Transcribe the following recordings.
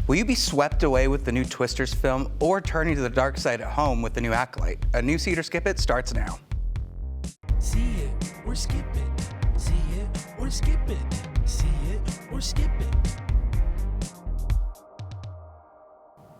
Will you be swept away with the new Twisters film or turning to the dark side at home with the new Acolyte? A new See It or Skip It starts now. See it or skip it. See it or skip it. See it or skip it.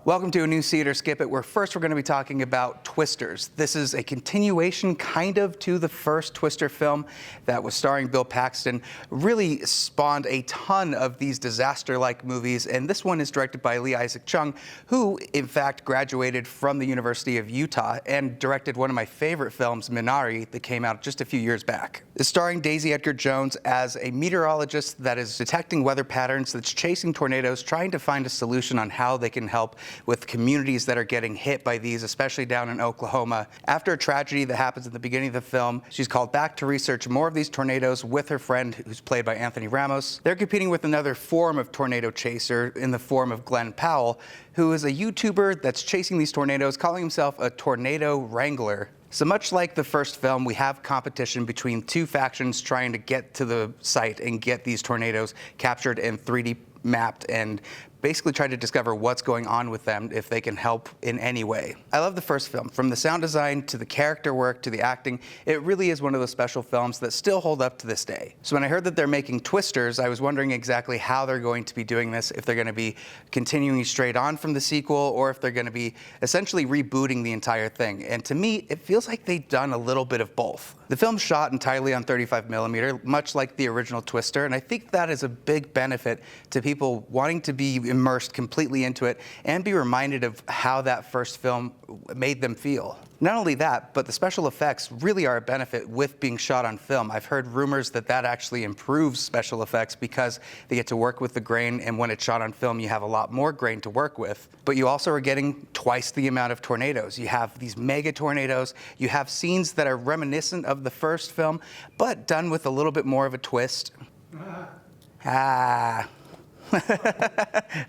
Welcome to a new See It or Skip It, where first we're going to be talking about Twisters. This is a continuation kind of to the first Twister film that was starring Bill Paxton. Really spawned a ton of these disaster-like movies, and this one is directed by Lee Isaac Chung, who in fact graduated from the University of Utah and directed one of my favorite films, Minari, that came out just a few years back. It's starring Daisy Edgar Jones as a meteorologist that is detecting weather patterns, that's chasing tornadoes, trying to find a solution on how they can help with communities that are getting hit by these, especially down in Oklahoma. After a tragedy that happens at the beginning of the film, she's called back to research more of these tornadoes with her friend, who's played by Anthony Ramos. They're competing with another form of tornado chaser in the form of Glenn Powell, who is a YouTuber that's chasing these tornadoes, calling himself a tornado wrangler. So much like the first film, we have competition between two factions trying to get to the site and get these tornadoes captured and 3D mapped and basically try to discover what's going on with them, if they can help in any way. I love the first film. From the sound design to the character work to the acting, it really is one of those special films that still hold up to this day. So when I heard that they're making Twisters, I was wondering exactly how they're going to be doing this, if they're going to be continuing straight on from the sequel, or if they're going to be essentially rebooting the entire thing. And to me, it feels like they've done a little bit of both. The film's shot entirely on 35mm, much like the original Twister, and I think that is a big benefit to people wanting to be immersed completely into it and be reminded of how that first film made them feel. Not only that, but the special effects really are a benefit with being shot on film. I've heard rumors that that actually improves special effects because they get to work with the grain, and when it's shot on film, you have a lot more grain to work with. But you also are getting twice the amount of tornadoes. You have these mega tornadoes, you have scenes that are reminiscent of the first film, but done with a little bit more of a twist.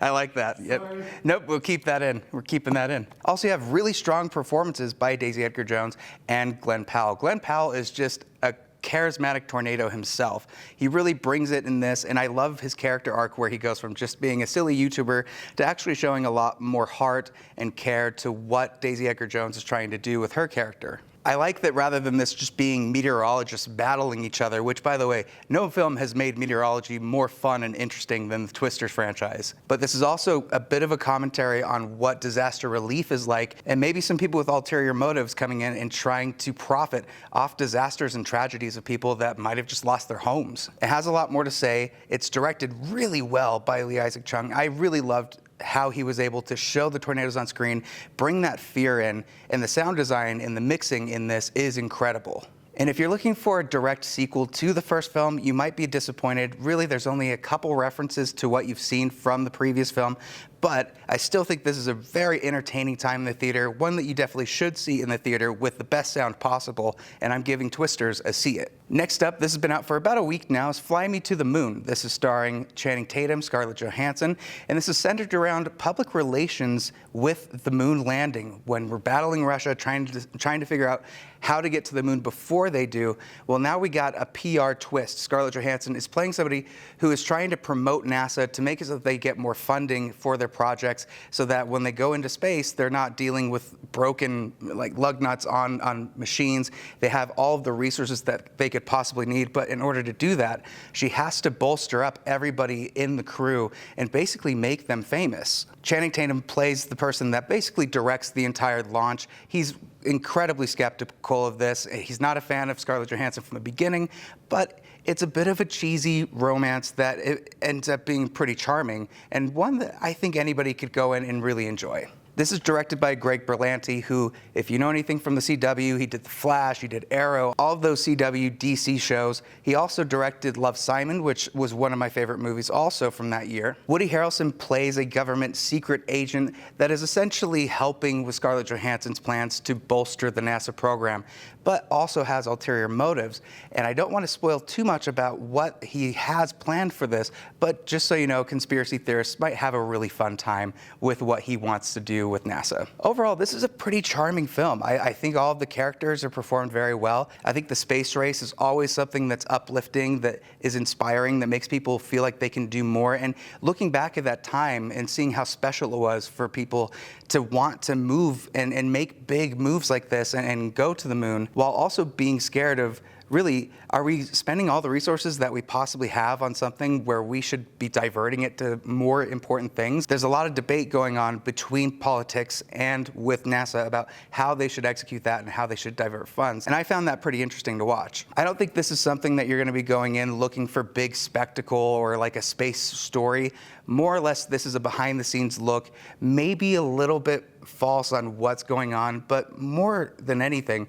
I like that. Yep. Sorry. Nope, we'll keep that in. We're keeping that in. Also, you have really strong performances by Daisy Edgar Jones and Glenn Powell. Glenn Powell is just a charismatic tornado himself. He really brings it in this, and I love his character arc where he goes from just being a silly YouTuber to actually showing a lot more heart and care to what Daisy Edgar Jones is trying to do with her character. I like that rather than this just being meteorologists battling each other, which, by the way, no film has made meteorology more fun and interesting than the Twisters franchise. But this is also a bit of a commentary on what disaster relief is like, and maybe some people with ulterior motives coming in and trying to profit off disasters and tragedies of people that might have just lost their homes. It has a lot more to say. It's directed really well by Lee Isaac Chung. I really loved how he was able to show the tornadoes on screen, bring that fear in, and the sound design and the mixing in this is incredible. And if you're looking for a direct sequel to the first film, you might be disappointed. Really, there's only a couple references to what you've seen from the previous film, but I still think this is a very entertaining time in the theater, one that you definitely should see in the theater with the best sound possible, and I'm giving Twisters a see it. Next up, this has been out for about a week now, is Fly Me to the Moon. This is starring Channing Tatum, Scarlett Johansson, and this is centered around public relations with the moon landing. When we're battling Russia, trying to figure out how to get to the moon before they do, well, now we got a PR twist. Scarlett Johansson is playing somebody who is trying to promote NASA to make it so that they get more funding for their projects, so that when they go into space, they're not dealing with broken lug nuts on machines. They have all of the resources that they could possibly need, but in order to do that, she has to bolster up everybody in the crew and basically make them famous. Channing Tatum plays the person that basically directs the entire launch. He's incredibly skeptical of this. He's not a fan of Scarlett Johansson from the beginning, but it's a bit of a cheesy romance that it ends up being pretty charming, and one that I think anybody could go in and really enjoy. This is directed by Greg Berlanti, who, if you know anything from the CW, he did The Flash, he did Arrow, all of those CW DC shows. He also directed Love, Simon, which was one of my favorite movies also from that year. Woody Harrelson plays a government secret agent that is essentially helping with Scarlett Johansson's plans to bolster the NASA program, but also has ulterior motives. And I don't want to spoil too much about what he has planned for this, but just so you know, conspiracy theorists might have a really fun time with what he wants to do do with NASA. Overall, this is a pretty charming film. I think all of the characters are performed very well. I think the space race is always something that's uplifting, that is inspiring, that makes people feel like they can do more. And looking back at that time and seeing how special it was for people to want to move and make big moves like this and go to the moon, while also being scared of, really, are we spending all the resources that we possibly have on something where we should be diverting it to more important things? There's a lot of debate going on between politics and with NASA about how they should execute that and how they should divert funds. And I found that pretty interesting to watch. I don't think this is something that you're going to be going in looking for big spectacle or like a space story. More or less, this is a behind-the-scenes look, maybe a little bit false on what's going on, but more than anything,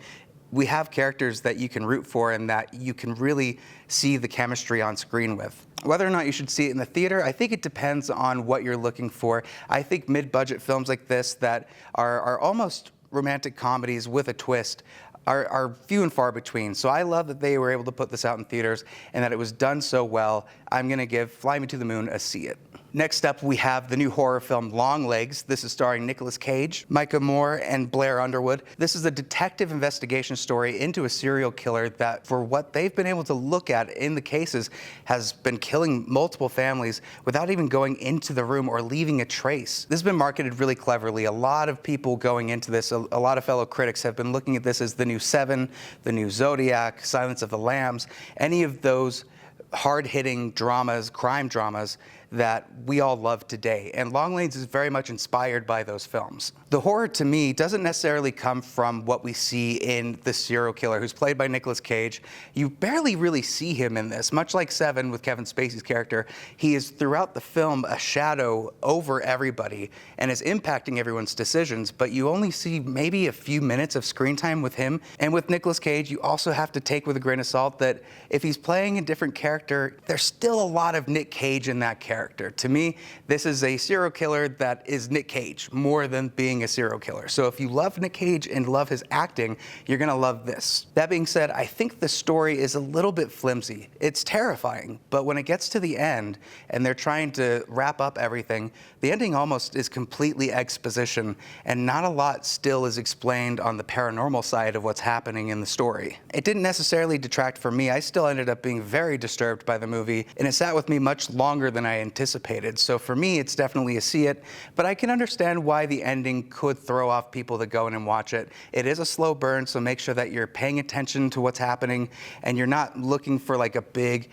we have characters that you can root for and that you can really see the chemistry on screen with. Whether or not you should see it in the theater, I think it depends on what you're looking for. I think mid-budget films like this that are almost romantic comedies with a twist are few and far between. So I love that they were able to put this out in theaters and that it was done so well. I'm going to give Fly Me to the Moon a see it. Next up, we have the new horror film Longlegs. This is starring Nicolas Cage, Micah Moore, and Blair Underwood. This is a detective investigation story into a serial killer that, for what they've been able to look at in the cases, has been killing multiple families without even going into the room or leaving a trace. This has been marketed really cleverly. A lot of people going into this, a lot of fellow critics have been looking at this as the new Seven, the new Zodiac, Silence of the Lambs, any of those hard-hitting dramas, crime dramas that we all love today. And Longlegs is very much inspired by those films. The horror, to me, doesn't necessarily come from what we see in the serial killer, who's played by Nicolas Cage. You barely really see him in this. Much like Seven with Kevin Spacey's character, he is throughout the film a shadow over everybody and is impacting everyone's decisions, but you only see maybe a few minutes of screen time with him. And with Nicolas Cage, you also have to take with a grain of salt that if he's playing a different character, there's still a lot of Nick Cage in that character. To me, this is a serial killer that is Nick Cage more than being a serial killer. So if you love Nick Cage and love his acting, you're gonna love this. That being said, I think the story is a little bit flimsy. It's terrifying, but when it gets to the end and they're trying to wrap up everything, the ending almost is completely exposition and not a lot still is explained on the paranormal side of what's happening in the story. It didn't necessarily detract from me. I still ended up being very disturbed by the movie, and it sat with me much longer than I anticipated. So for me, it's definitely a see it, but I can understand why the ending could throw off people that go in and watch it. It is a slow burn, so make sure that you're paying attention to what's happening and you're not looking for like a big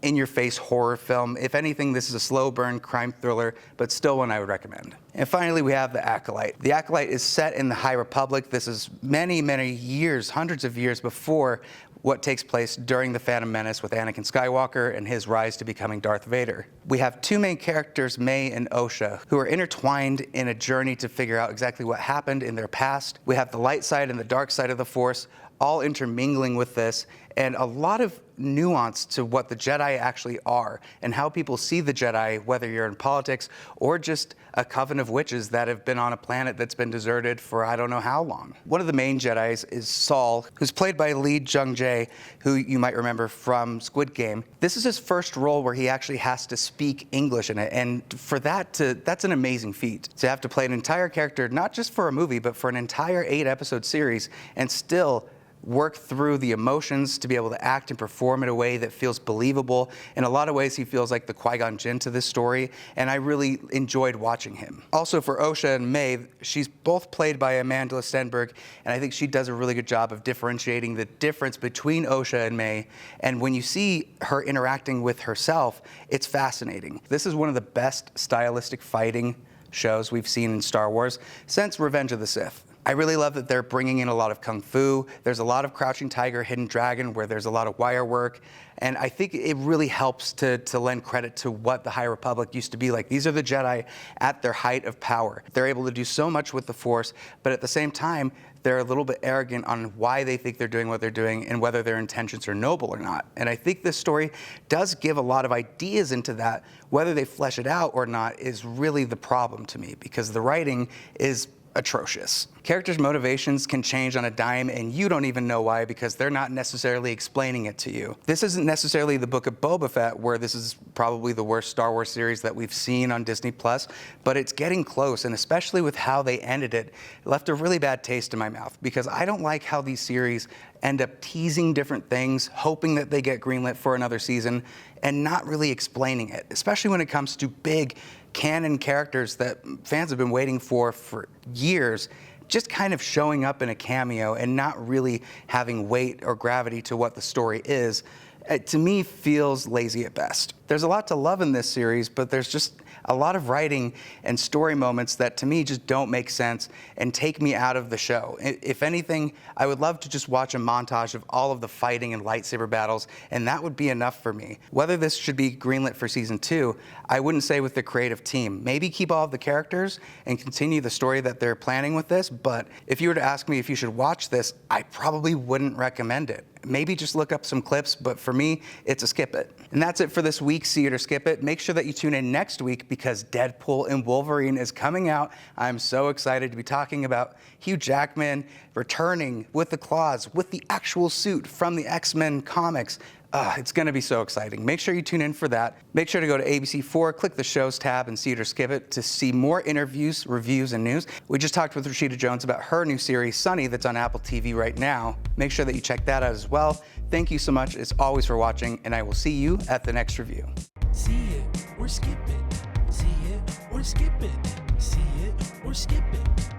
in-your-face horror film. If anything, this is a slow burn crime thriller, but still one I would recommend. And finally, we have The Acolyte. The Acolyte is set in the High Republic. This is many, many years, hundreds of years before what takes place during The Phantom Menace with Anakin Skywalker and his rise to becoming Darth Vader. We have two main characters, May and Osha, who are intertwined in a journey to figure out exactly what happened in their past. We have the light side and the dark side of the Force all intermingling with this, and a lot of nuance to what the Jedi actually are and how people see the Jedi, whether you're in politics or just a coven of witches that have been on a planet that's been deserted for I don't know how long. One of the main Jedis is Saul, who's played by Lee Jung-jae, who you might remember from Squid Game. This is his first role where he actually has to speak English in it, and for that's an amazing feat. To have to play an entire character, not just for a movie, but for an entire 8-episode series, and still work through the emotions to be able to act and perform in a way that feels believable. In a lot of ways, he feels like the Qui-Gon Jinn to this story, and I really enjoyed watching him. Also for Osha and May, she's both played by Amanda Stenberg, and I think she does a really good job of differentiating the difference between Osha and May, and when you see her interacting with herself, it's fascinating. This is one of the best stylistic fighting shows we've seen in Star Wars since Revenge of the Sith. I really love that they're bringing in a lot of kung fu. There's a lot of Crouching Tiger, Hidden Dragon, where there's a lot of wire work. And I think it really helps to lend credit to what the High Republic used to be like. These are the Jedi at their height of power. They're able to do so much with the Force, but at the same time, they're a little bit arrogant on why they think they're doing what they're doing and whether their intentions are noble or not. And I think this story does give a lot of ideas into that. Whether they flesh it out or not is really the problem to me, because the writing is atrocious. Characters' motivations can change on a dime and you don't even know why because they're not necessarily explaining it to you. This isn't necessarily the Book of Boba Fett, where this is probably the worst Star Wars series that we've seen on Disney+, but it's getting close, and especially with how they ended it, it left a really bad taste in my mouth because I don't like how these series end up teasing different things, hoping that they get greenlit for another season, and not really explaining it, especially when it comes to big canon characters that fans have been waiting for years, just kind of showing up in a cameo and not really having weight or gravity to what the story is, to me feels lazy at best. There's a lot to love in this series, but there's just a lot of writing and story moments that to me just don't make sense and take me out of the show. If anything, I would love to just watch a montage of all of the fighting and lightsaber battles, and that would be enough for me. Whether this should be greenlit for season 2, I wouldn't say with the creative team. Maybe keep all of the characters and continue the story that they're planning with this, but if you were to ask me if you should watch this, I probably wouldn't recommend it. Maybe just look up some clips, but for me, it's a skip it. And that's it for this week, See It or Skip It. Make sure that you tune in next week because Deadpool and Wolverine is coming out. I'm so excited to be talking about Hugh Jackman returning with the claws, with the actual suit from the X-Men comics. It's going to be so exciting. Make sure you tune in for that. Make sure to go to ABC4, click the Shows tab, and See It or Skip It to see more interviews, reviews, and news. We just talked with Rashida Jones about her new series, Sunny, that's on Apple TV right now. Make sure that you check that out as well. Thank you so much, as always, for watching, and I will see you at the next review. See it or skip it. See it or skip it. See it or skip it.